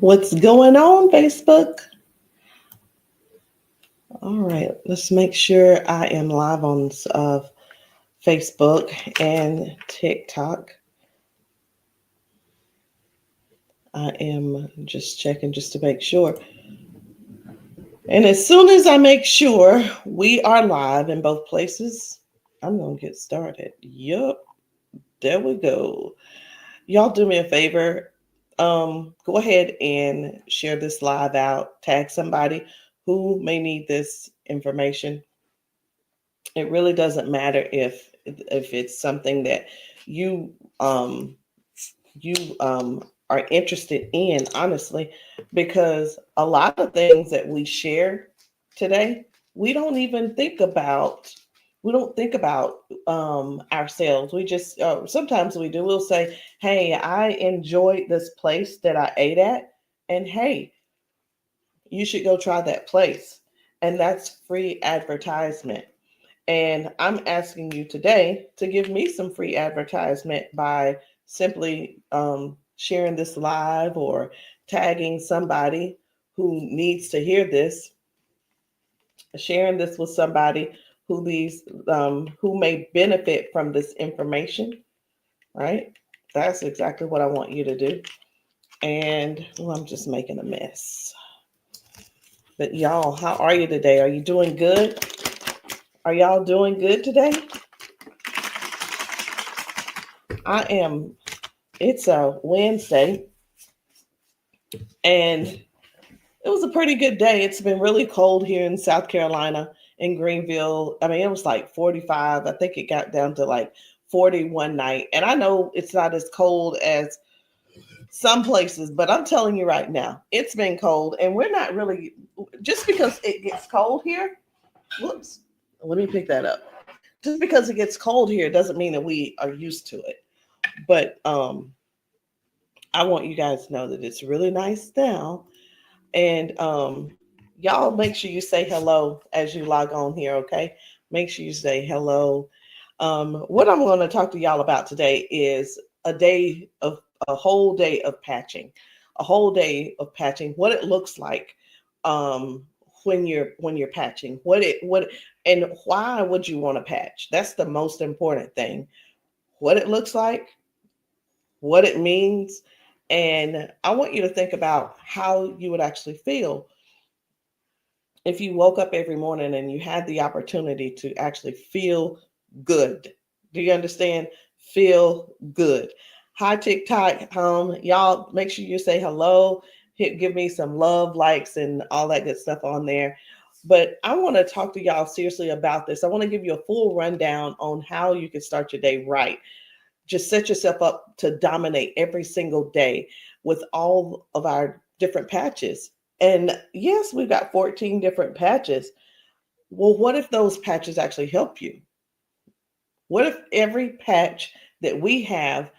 What's going on, Facebook? All right, let's make sure I am live on Facebook and TikTok. I am just checking just to make sure. And as soon as I make sure we are live in both places, I'm going to get started. Yup, there we go. Y'all do me a favor. Go ahead and share this live out. Tag somebody who may need this information. It really doesn't matter if it's something that you um you are interested in, honestly, because a lot of things that we share today, we don't even think about. We don't think about ourselves. We just sometimes we do. We'll say, "Hey, I enjoyed this place that I ate at," and hey, you should go try that place, and that's free advertisement. And I'm asking you today to give me some free advertisement by simply sharing this live or tagging somebody who needs to hear this, sharing this with somebody who may benefit from this information, right? That's exactly what I want you to do. And well, I'm just making a mess. But y'all, how are you today? Are you doing good? Are y'all doing good today? I am. It's a Wednesday, and it was a pretty good day. It's been really cold here in South Carolina, in Greenville. I mean, it was like 45. I think it got down to like 40 one night. And I know it's not as cold as some places, but I'm telling you right now, it's been cold. And we're not really, just because it gets cold here, whoops, let me pick that up. Just because it gets cold here doesn't mean that we are used to it. But I want you guys to know that it's really nice now. And y'all make sure you say hello as you log on here, okay? Make sure you say hello. What I'm going to talk to y'all about today is a whole day of patching, a whole day of patching. What it looks like um, when you're patching. What and why would you want to patch? That's the most important thing. What it looks like, what it means, and I want you to think about how you would actually feel if you woke up every morning and you had the opportunity to actually feel good. Do you understand? Feel good. Hi, TikTok. Y'all make sure you say hello. Give me some love, likes, and all that good stuff on there. But I want to talk to y'all seriously about this. I want to give you a full rundown on how you can start your day right. Just set yourself up to dominate every single day with all of our different patches. And yes, we've got 14 different patches. Well, what if those patches actually help you? What if every patch that we have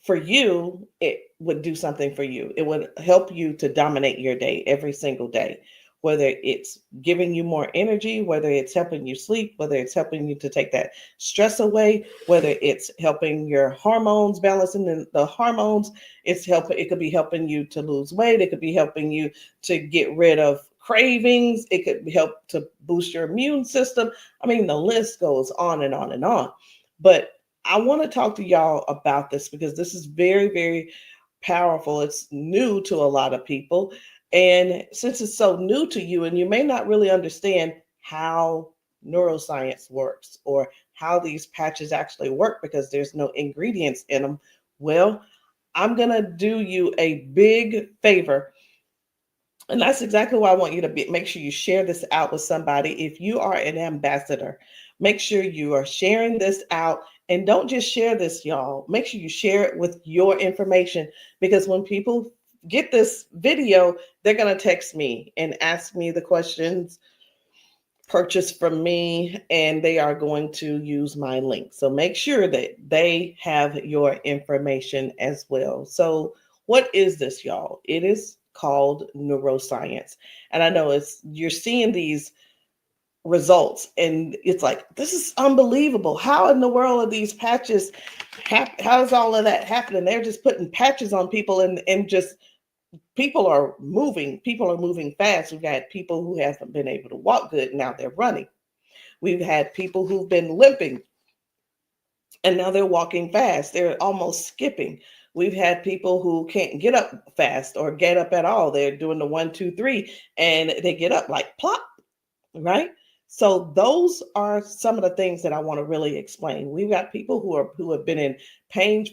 for you, it would do something for you? It would help you to dominate your day every single day, whether it's giving you more energy, whether it's helping you sleep, whether it's helping you to take that stress away, whether it's helping your hormones, balancing the hormones. It could be helping you to lose weight. It could be helping you to get rid of cravings. It could help to boost your immune system. I mean, the list goes on and on and on. But I want to talk to y'all about this because this is very, very powerful. It's new to a lot of people. And since it's so new to you, and you may not really understand how neuroscience works or how these patches actually work because there's no ingredients in them, well, I'm going to do you a big favor. And that's exactly why I want you to make sure you share this out with somebody. If you are an ambassador, make sure you are sharing this out. And don't just share this, y'all. Make sure you share it with your information because when people get this video, they're going to text me and ask me the questions, purchase from me, and they are going to use my link. So make sure that they have your information as well. So, what is this, y'all? It is called neuroscience. And I know you're seeing these results and it's like, this is unbelievable. How in the world are these patches how is all of that happening? They're just putting patches on people and just People are moving fast. We've had people who haven't been able to walk good, now they're running. We've had people who've been limping and now they're walking fast. They're almost skipping. We've had people who can't get up fast or get up at all. They're doing the 1, 2, 3 and they get up like plop, right? So those are some of the things that I want to really explain. We've got people who have been in pain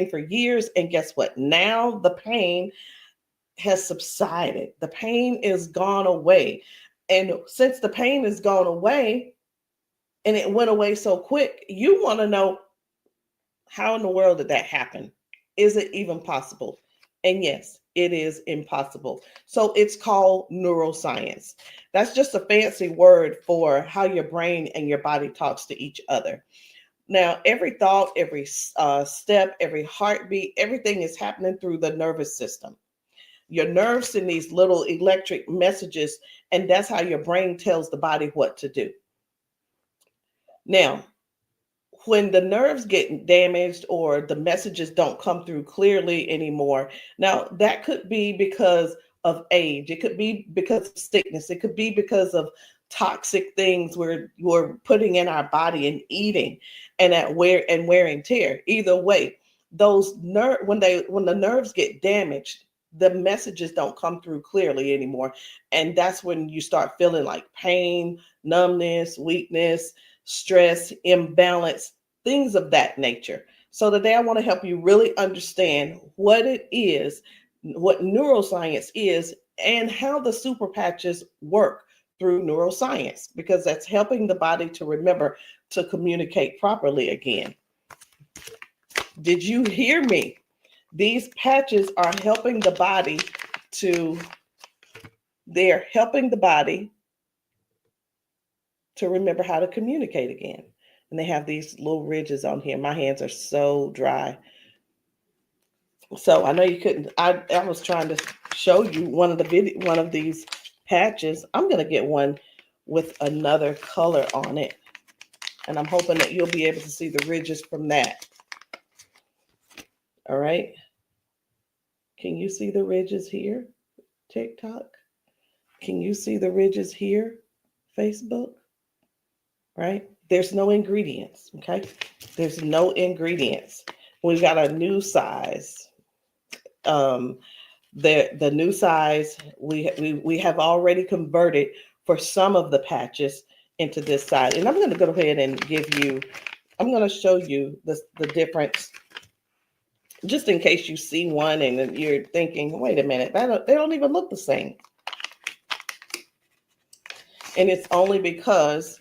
for years, and guess what? Now the pain has subsided. The pain is gone away. And since the pain is gone away and it went away so quick, you want to know, how in the world did that happen? Is it even possible? And yes, it is impossible. So it's called neuroscience. That's just a fancy word for how your brain and your body talks to each other. Now, every thought, every step, every heartbeat, everything is happening through the nervous system. Your nerves send these little electric messages, and that's how your brain tells the body what to do. Now, when the nerves get damaged or the messages don't come through clearly anymore, now that could be because of age. It could be because of sickness. It could be because of toxic things we're putting in our body and eating, and at wear and tear. Either way, those when the nerves get damaged, the messages don't come through clearly anymore, and that's when you start feeling like pain, numbness, weakness, stress, imbalance, things of that nature. So today I want to help you really understand what it is, what neuroscience is, and how the super patches work through neuroscience, because that's helping the body to remember to communicate properly again. Did you hear me? These patches are helping the body they're helping the body to remember how to communicate again. And they have these little ridges on here. My hands are so dry. So I know you couldn't, I was trying to show you one of these patches. I'm going to get one with another color on it. And I'm hoping that you'll be able to see the ridges from that. All right. Can you see the ridges here, TikTok? Can you see the ridges here, Facebook? Right? There's no ingredients, okay? There's no ingredients. We've got a new size. The new size we have already converted for some of the patches into this size. And I'm going to go ahead and I'm going to show you the difference, just in case you see one and you're thinking, wait a minute, they don't even look the same. And it's only because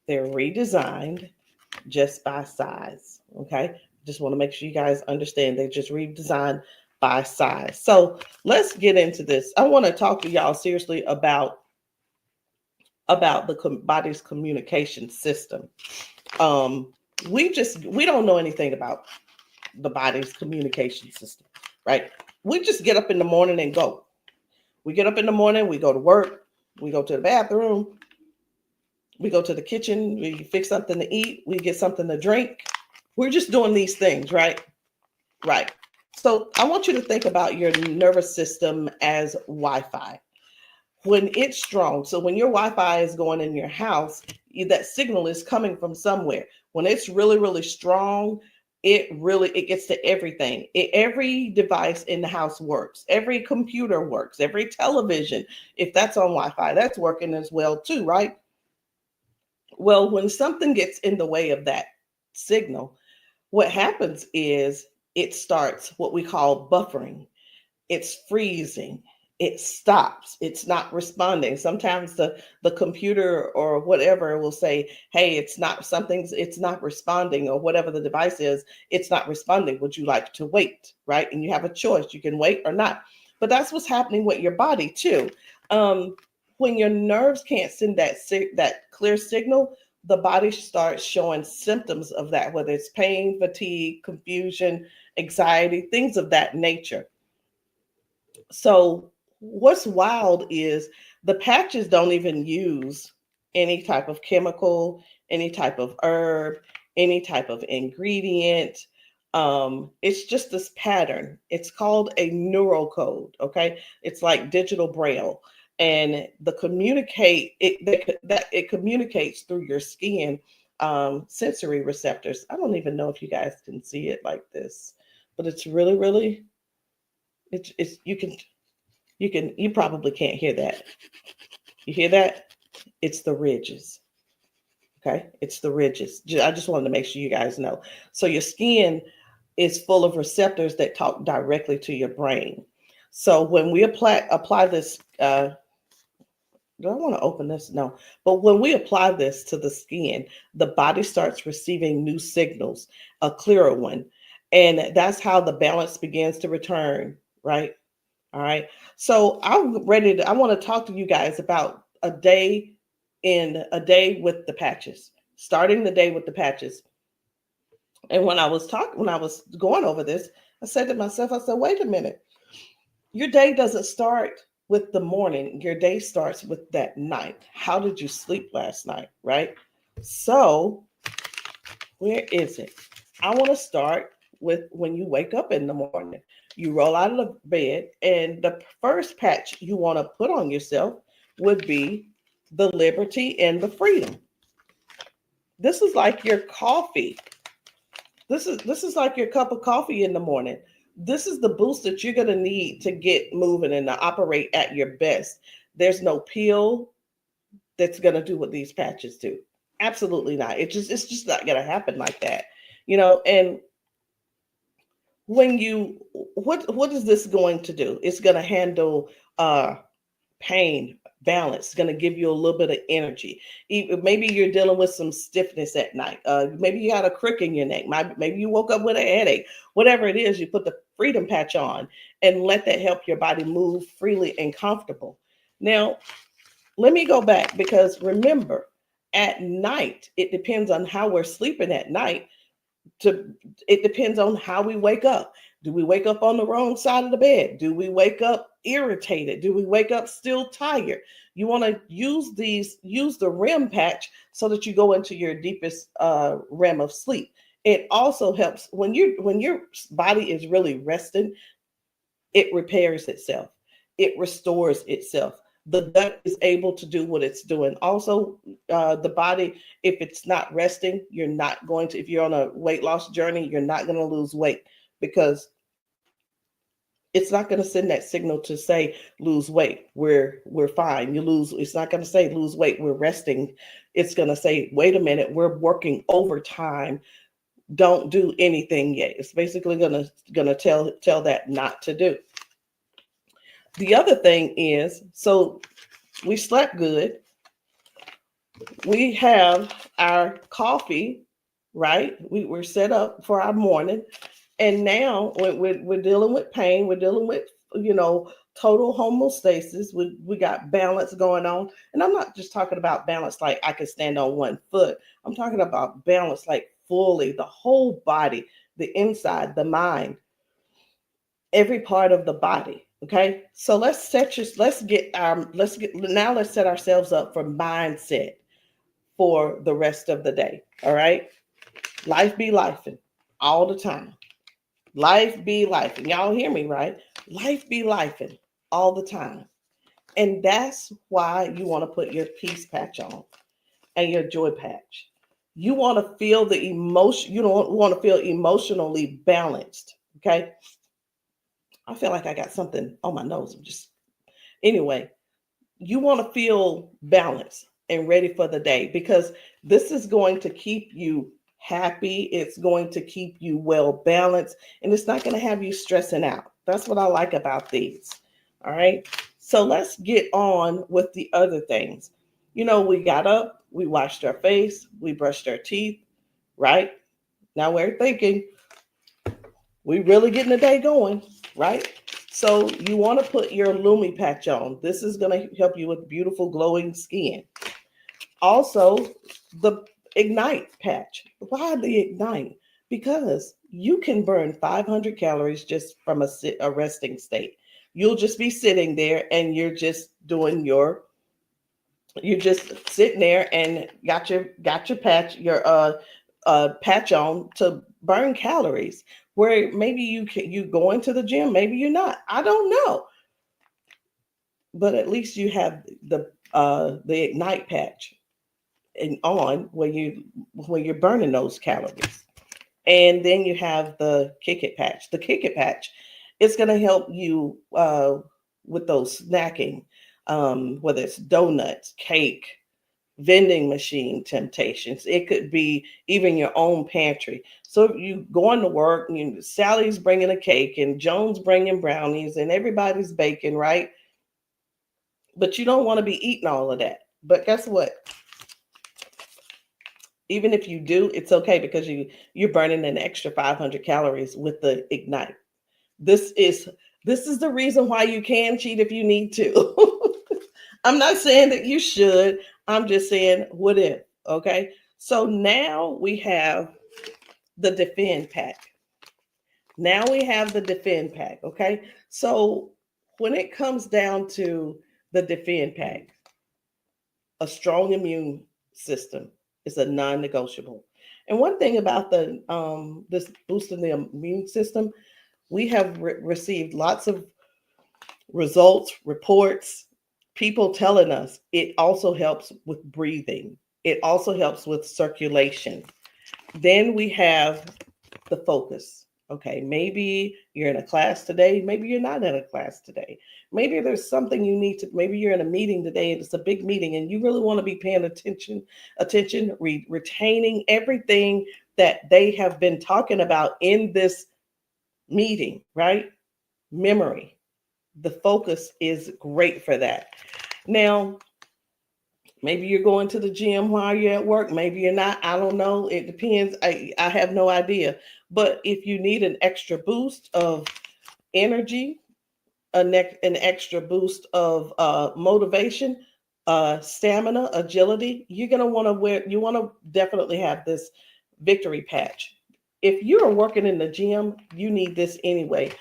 they're redesigned just by size. Okay. Just want to make sure you guys understand they just redesigned by size. So let's get into this. I want to talk to y'all seriously about the body's communication system. We don't know anything about the body's communication system, right? We just get up in the morning and go. We get up in the morning, we go to work, we go to the bathroom, we go to the kitchen, we fix something to eat, we get something to drink. We're just doing these things, right? Right. So I want you to think about your nervous system as Wi-Fi. When it's strong, so when your Wi-Fi is going in your house, that signal is coming from somewhere. When it's really, really strong, it gets to everything. Every device in the house works. Every computer works. Every television, if that's on Wi-Fi, that's working as well too, right? Well, when something gets in the way of that signal, what happens is it starts what we call buffering. It's freezing. It stops. It's not responding. Sometimes the computer or whatever will say, hey, it's not responding, or whatever the device is, it's not responding. Would you like to wait? Right? And you have a choice. You can wait or not. But that's what's happening with your body too. When your nerves can't send that clear signal, the body starts showing symptoms of that, whether it's pain, fatigue, confusion, anxiety, things of that nature. So what's wild is the patches don't even use any type of chemical, any type of herb, any type of ingredient. It's just this pattern. It's called a neural code. Okay, it's like digital braille, and the communicate it that it communicates through your skin sensory receptors. I don't even know if you guys can see it like this, but it's really, really. It's you probably can't hear that. You hear that? It's the ridges. Okay, it's the ridges. I just wanted to make sure you guys know. So your skin is full of receptors that talk directly to your brain. So when we apply this, do I want to open this? No. But when we apply this to the skin, the body starts receiving new signals, a clearer one, and that's how the balance begins to return. Right. All right. So I'm ready to. I want to talk to you guys about a day with the patches. Starting the day with the patches. And when I was going over this, I said to myself, I said, wait a minute. Your day doesn't start with the morning. Your day starts with that night. How did you sleep last night? Right. So where is it? I want to start with when you wake up in the morning. You roll out of the bed, and the first patch you want to put on yourself would be the liberty and the freedom. This is like your coffee. This is like your cup of coffee in the morning. This is the boost that you're going to need to get moving and to operate at your best. There's no pill that's going to do what these patches do. Absolutely not. It's just not going to happen like that. And when you what is this going to do? It's going to handle pain, balance, going to give you a little bit of energy. Maybe you're dealing with some stiffness at night. Maybe you got a crick in your neck. Maybe you woke up with a headache. Whatever it is, you put the freedom patch on and let that help your body move freely and comfortable. Now, let me go back, because remember, at night, it depends on how we're sleeping at night. It depends on how we wake up. Do we wake up on the wrong side of the bed? Do we wake up irritated? Do we wake up still tired? You want to use the REM patch so that you go into your deepest REM of sleep. It also helps when your body is really resting. It repairs itself. It restores itself. The gut is able to do what it's doing. Also, the body, if it's not resting, you're not going to, if you're on a weight loss journey, you're not going to lose weight, because it's not going to send that signal to say lose weight. We're fine. It's not going to say lose weight. We're resting. It's going to say, wait a minute, we're working overtime. Don't do anything yet. It's basically gonna tell that not to do. The other thing is, so we slept good. We have our coffee, right? We're set up for our morning. And now we're dealing with pain. We're dealing with, total homeostasis. We got balance going on. And I'm not just talking about balance like I can stand on one foot. I'm talking about balance like fully, the whole body, the inside, the mind, every part of the body. Okay, so let's set ourselves up for mindset for the rest of the day. All right, life be lifing all the time. Life be lifing. Y'all hear me, right? Life be lifing all the time, and that's why you want to put your peace patch on and your joy patch. You want to feel the emotion. You don't want to feel emotionally balanced. Okay. I feel like I got something on my nose. Anyway, you want to feel balanced and ready for the day, because this is going to keep you happy. It's going to keep you well balanced, and it's not going to have you stressing out. That's what I like about these. All right. So let's get on with the other things. We got up, we washed our face, we brushed our teeth, right? Now we're thinking, we really getting the day going, right? So you want to put your Lumi patch on. This is going to help you with beautiful glowing skin. Also, the Ignite patch. Why the Ignite? Because you can burn 500 calories just from a resting state. You'll just be sitting there and you're just sitting there and got your patch, your patch on to burn calories. Where maybe you going to the gym, maybe you're not. I don't know, but at least you have the Ignite patch and on when you're burning those calories. And then you have the Kick It patch. The Kick It patch is going to help you with those snacking, whether it's donuts, cake, vending machine temptations. It could be even your own pantry. So if you going to work, Sally's bringing a cake and Joan's bringing brownies and everybody's baking, right? But you don't want to be eating all of that. But guess what? Even if you do, it's okay because you're burning an extra 500 calories with the Ignite. This is the reason why you can cheat if you need to. I'm not saying that you should. I'm just saying what if, okay? So now we have the Defend pack. Now we have the Defend pack, okay? So when it comes down to the Defend pack, a strong immune system is a non-negotiable. And one thing about the this boosting the immune system, we have received lots of results, reports, people telling us it also helps with breathing. It also helps with circulation. Then we have the focus. Okay, maybe you're in a class today, maybe you're not in a class today. Maybe there's something you need to, maybe you're in a meeting today and it's a big meeting and you really want to be paying attention, retaining everything that they have been talking about in this meeting, right? Memory. The focus is great for that. Now, maybe you're going to the gym while you're at work. Maybe you're not. I don't know. It depends. I have no idea. But if you need an extra boost of energy, an extra boost of motivation, stamina, agility, you're going to want to you want to definitely have this victory patch. If you are working in the gym, you need this anyway.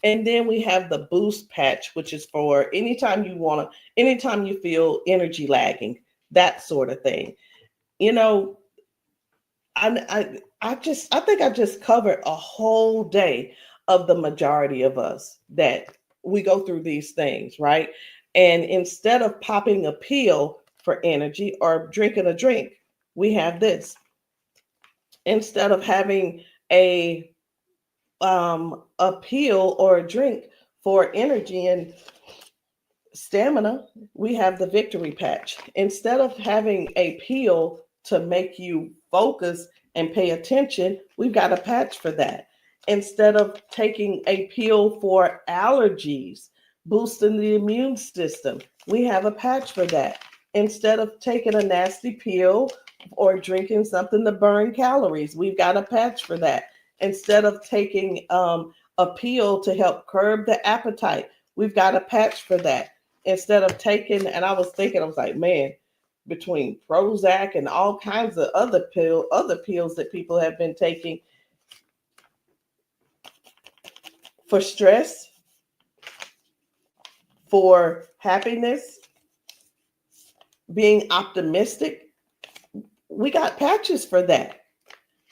And then we have the boost patch, which is for anytime you feel energy lagging, that sort of thing. You know, I think I just covered a whole day of the majority of us that we go through these things, right? And instead of popping a pill for energy or drinking a drink, we have this. Instead of having a pill or a drink for energy and stamina, we have the victory patch. Instead of having a pill to make you focus and pay attention, we've got a patch for that. Instead of taking a pill for allergies, boosting the immune system, we have a patch for that. Instead of taking a nasty pill or drinking something to burn calories, we've got a patch for that. Instead of taking a pill to help curb the appetite, we've got a patch for that. Instead of taking, and I was like, man, between Prozac and all kinds of other pills that people have been taking for stress, for happiness, being optimistic, we got patches for that.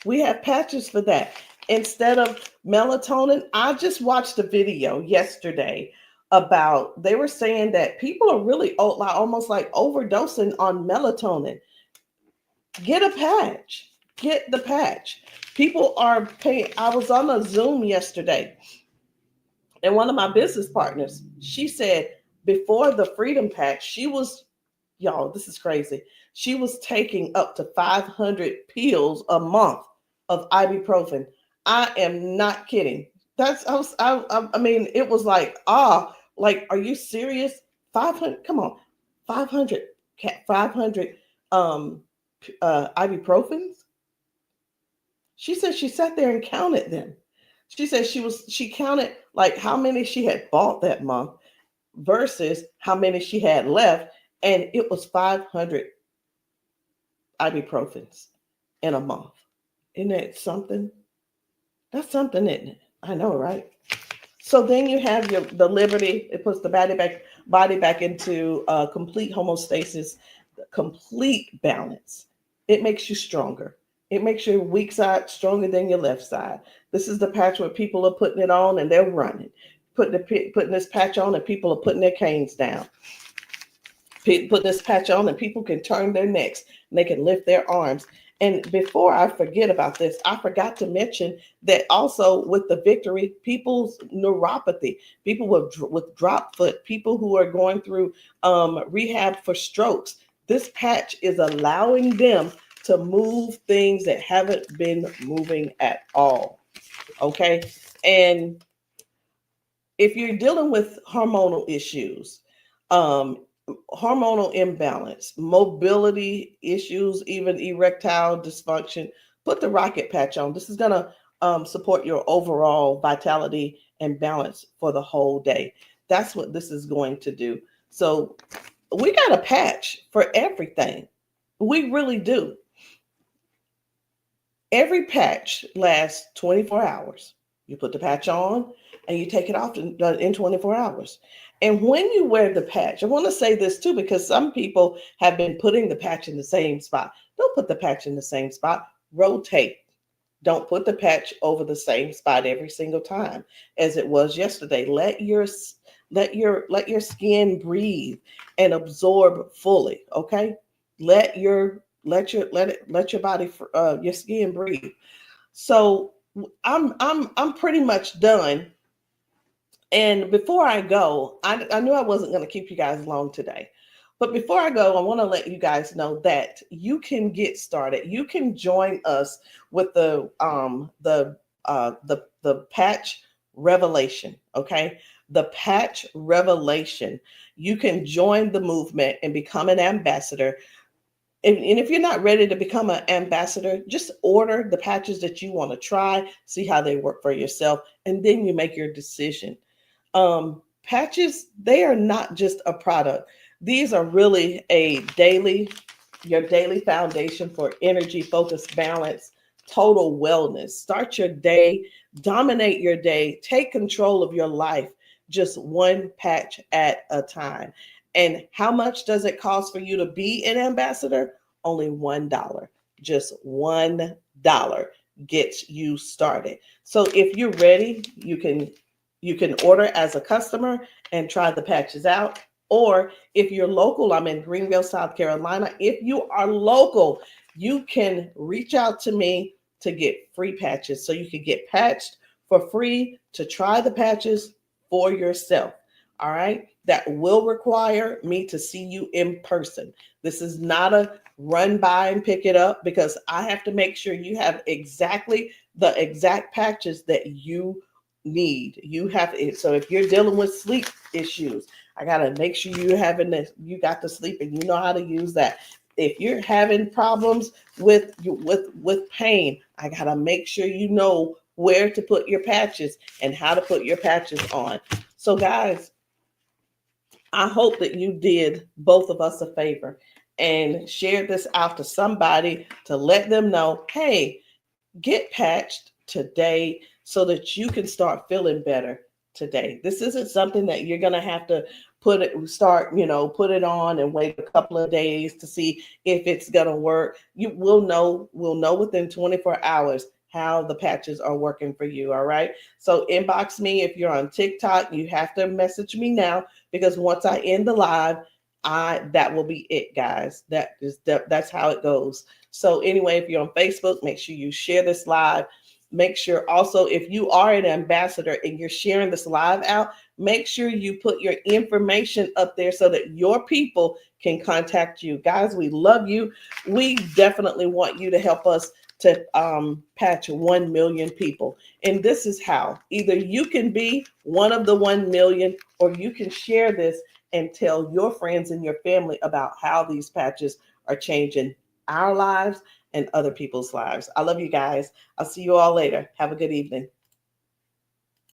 We have patches for that. Instead of melatonin, I just watched a video yesterday about, they were saying that people are really almost like overdosing on melatonin. Get a patch. Get the patch. People are paying. I was on a Zoom yesterday, and one of my business partners, she said before the Freedom Patch, she was, y'all, this is crazy. She was taking up to 500 pills a month of ibuprofen. I am not kidding. I mean, it was like, like, are you serious? 500, come on, 500, 500 ibuprofens. She said she sat there and counted them. She said she counted like how many she had bought that month versus how many she had left, and it was 500 ibuprofens in a month. Isn't that something? That's something, isn't it? I know, right? So then you have the Liberty. It puts the body back into complete homeostasis, complete balance. It makes you stronger. It makes your weak side stronger than your left side. This is the patch where people are putting it on and they're running. Putting this patch on and people are putting their canes down. Put this patch on and people can turn their necks and they can lift their arms. And before I forget about this, I forgot to mention that also with the victory, people's neuropathy, people with drop foot, people who are going through rehab for strokes, this patch is allowing them to move things that haven't been moving at all. Okay. And if you're dealing with hormonal issues, um, hormonal imbalance, mobility issues, even erectile dysfunction, put the rocket patch on. This is going to support your overall vitality and balance for the whole day. That's what this is going to do. So we got a patch for everything. We really do. Every patch lasts 24 hours. You put the patch on and you take it off in 24 hours. And when you wear the patch, I want to say this too, because some people have been putting the patch in the same spot. Don't put the patch in the same spot. Rotate. Don't put the patch over the same spot every single time as it was yesterday. Let your skin breathe and absorb fully. Okay. Let your body your skin breathe. So I'm pretty much done. And before I go, I knew I wasn't going to keep you guys long today. But before I go, I want to let you guys know that you can get started. You can join us with the patch revelation. Okay, the patch revelation. You can join the movement and become an ambassador. And if you're not ready to become an ambassador, just order the patches that you want to try, see how they work for yourself, and then you make your decision. Patches, they are not just a product. These are really your daily foundation for energy, focus, balance, total wellness. Start your day, dominate your day, take control of your life, just one patch at a time. And how much does it cost for you to be an ambassador? Only $1. Just $1 gets you started. So if you're ready, you can order as a customer and try the patches out. Or if you're local, I'm in Greenville, South Carolina. If you are local, you can reach out to me to get free patches. So you can get patched for free to try the patches for yourself. All right. That will require me to see you in person. This is not a run by and pick it up, because I have to make sure you have exactly the exact patches that you need. You have it. So if you're dealing with sleep issues, I got to make sure you got the sleep and you know how to use that. If you're having problems with pain, I got to make sure you know where to put your patches and how to put your patches on. So guys, I hope that you did both of us a favor and shared this out to somebody to let them know, hey, get patched today so that you can start feeling better today. This isn't something that you're going to have to put it on and wait a couple of days to see if it's going to work. We'll know within 24 hours how the patches are working for you. All right. So inbox me if you're on TikTok. You have to message me now, because once I end the live, that will be it, guys. That's how it goes. So anyway, if you're on Facebook, make sure you share this live. Make sure also, if you are an ambassador and you're sharing this live out, make sure you put your information up there so that your people can contact you. Guys, we love you. We definitely want you to help us to patch 1 million people. And this is how. Either you can be one of the 1 million, or you can share this and tell your friends and your family about how these patches are changing our lives and other people's lives. I love you guys. I'll see you all later. Have a good evening.